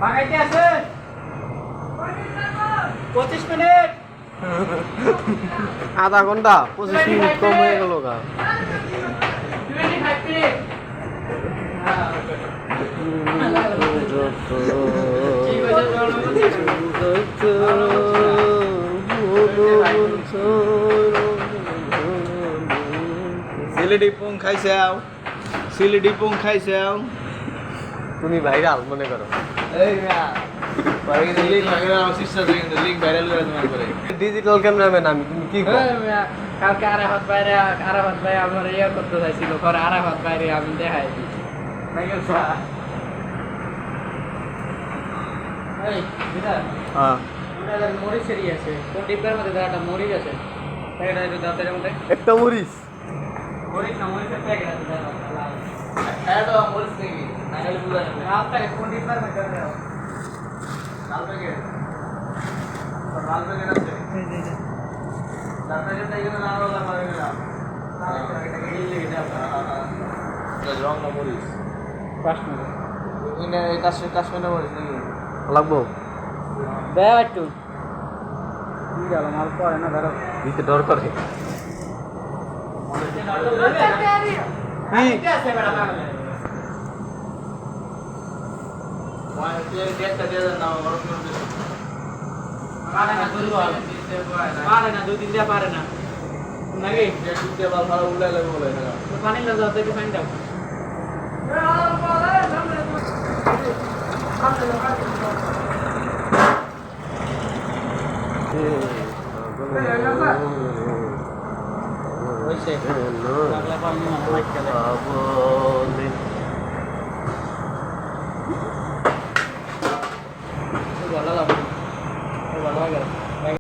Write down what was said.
বাগাইতে আছে 25 মিনিট আধা ঘন্টা 25 মিনিট কম হয়ে গেল গা 25 মিনিট সিলেটি পুং খাইছাও সিলেটি পুং খাইছাও তুমি ভাইরাল মনে করো এই না পারে লিংক ভাইরাল আমার সিস্টার কিন্তু লিংক ভাইরাল করে তোমার করে ডিজিটাল ক্যামেরাম্যান আমি তুমি কি করো কালকে আরাফাত ভাই আমার ইয়ে করতে চাইছিল পরে আরাফাত বাইরে আমি দেখাই এই বিদার হ্যাঁ ওটা মরিচেরই আছে কোন ডিব্বার মধ্যে একটা মরিচ আছে প্যাকেট আছে দাঁতের মধ্যে একটা মরিচ মরিচ না মরিচের প্যাকেট আছে এড মোলস নেই নাইলে বুঝা যাবে আপনাকে কোন ডিব্বার মধ্যে আছে লাল প্যাকেট লাল প্যাকেট আছে লাল প্যাকেট থেকে না লাল লাল মারে না লাল প্যাকেট গিয়ে লেগে যাবে রং না মোলস পাঁচ মিনিট ইনে কাশ না মোলস নাকি লাগবো দেও একটু কি গেল মাল পড়ে না ধরো দিতে ডর করে কি আছে বড় পাগল ওয়াই তেল ডেটটা দিয়ে দাও না ওর করতে পারে না দুই দিন দিয়ে পারে না নাকি ডেট দিতে ভালো ভালো উড়াই লাগবে বলে না পানি লাগাও দেখি পানি দাও ওইছে লাগলা পানি না মাইক খেলে ভালো লাগে ভালো লাগে